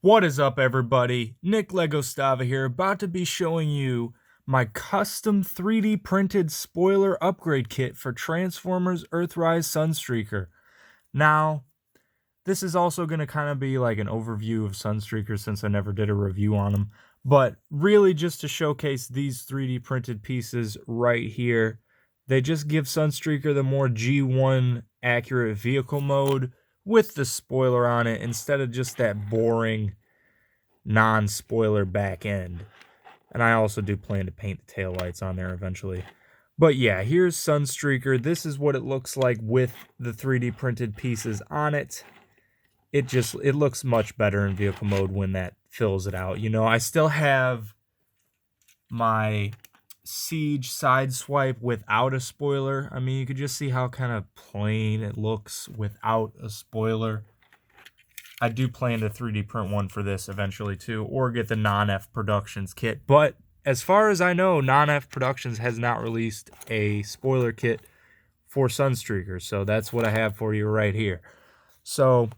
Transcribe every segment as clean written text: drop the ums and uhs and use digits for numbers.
What is up, everybody? nicklegostava here, about to be showing you my custom 3D printed spoiler upgrade kit for Transformers EARTHRISE Sunstreaker. Now, this is also going to kind of be like an overview of Sunstreaker since I never did a review on them, but really just to showcase these 3D printed pieces right here. They just give Sunstreaker the more G1 accurate vehicle mode with the spoiler on it instead of just that boring non-spoiler back end. And I also do plan to paint the taillights on there eventually. But yeah, here's Sunstreaker. This is what it looks like with the 3D printed pieces on it. It looks much better in vehicle mode when that fills it out. You know, I still have my Siege side swipe without a spoiler. I mean, you could just see how kind of plain it looks without a spoiler. I do plan to 3D print one for this eventually too, or get the Non-F Productions kit. But as far as I know, Non-F Productions has not released a spoiler kit for Sunstreaker, so that's what I have for you right here. So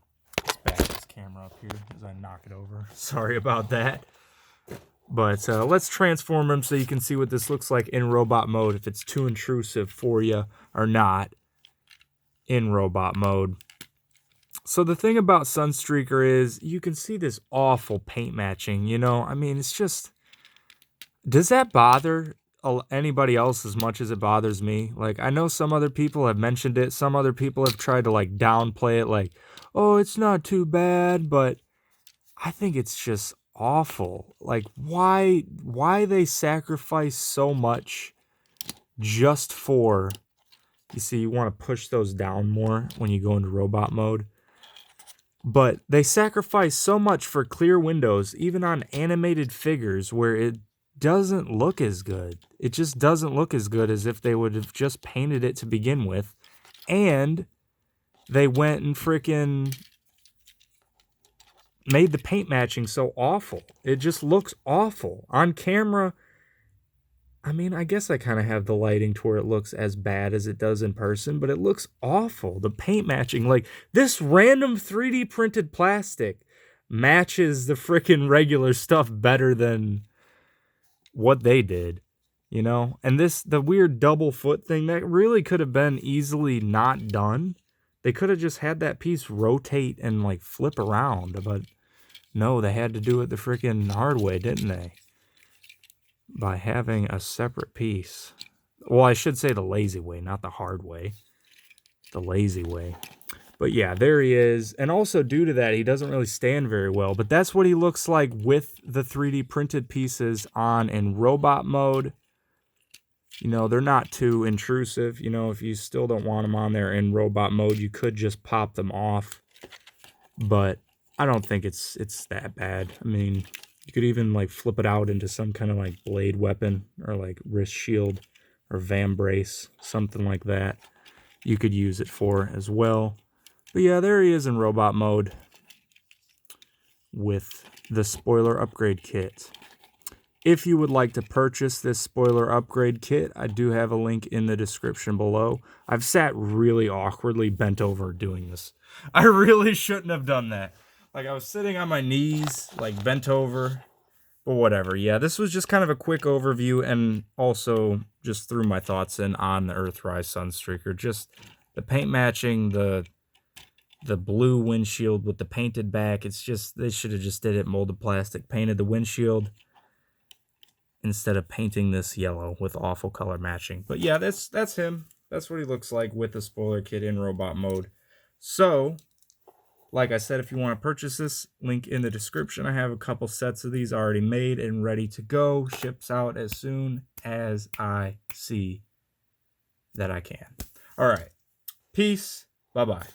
let's back this camera up here as I knock it over. Sorry about that. But let's transform him so you can see what this looks like in robot mode, if it's too intrusive for you or not in robot mode. So the thing about Sunstreaker is you can see this awful paint matching, you know? I mean, it's just... Does that bother anybody else as much as it bothers me? Like, I know some other people have mentioned it. Some other people have tried to, like, downplay it, like, oh, it's not too bad, but I think it's just awful. Like, why they sacrifice so much just for... You see, you want to push those down more when you go into robot mode. But they sacrifice so much for clear windows, even on animated figures, where it doesn't look as good. It just doesn't look as good as if they would have just painted it to begin with. And they went and freaking made the paint matching so awful. It just looks awful. On camera, I mean, I guess I kind of have the lighting to where it looks as bad as it does in person, but it looks awful. The paint matching, like, this random 3D printed plastic matches the freaking regular stuff better than what they did, you know? And the weird double foot thing, that really could have been easily not done. They could have just had that piece rotate and, like, flip around, but no, they had to do it the freaking hard way, didn't they? By having a separate piece. Well, I should say the lazy way, not the hard way. The lazy way. But yeah, there he is. And also due to that, he doesn't really stand very well. But that's what he looks like with the 3D printed pieces on in robot mode. You know, they're not too intrusive. You know, if you still don't want them on there in robot mode, you could just pop them off. But I don't think it's that bad. I mean... You could even, like, flip it out into some kind of, like, blade weapon or, like, wrist shield or van brace, something like that. You could use it for as well. But yeah, there he is in robot mode with the spoiler upgrade kit. If you would like to purchase this spoiler upgrade kit, I do have a link in the description below. I've sat really awkwardly bent over doing this. I really shouldn't have done that. Like, I was sitting on my knees, like, bent over, but whatever. Yeah, this was just kind of a quick overview, and also just threw my thoughts in on the EARTHRISE Sunstreaker. Just the paint matching, the blue windshield with the painted back. It's just, they should have just did it molded plastic, painted the windshield, instead of painting this yellow with awful color matching. But yeah, that's him. That's what he looks like with the spoiler kit in robot mode. So... Like I said, if you want to purchase this, link in the description. I have a couple sets of these already made and ready to go. Ships out as soon as I see that I can. All right. Peace. Bye-bye.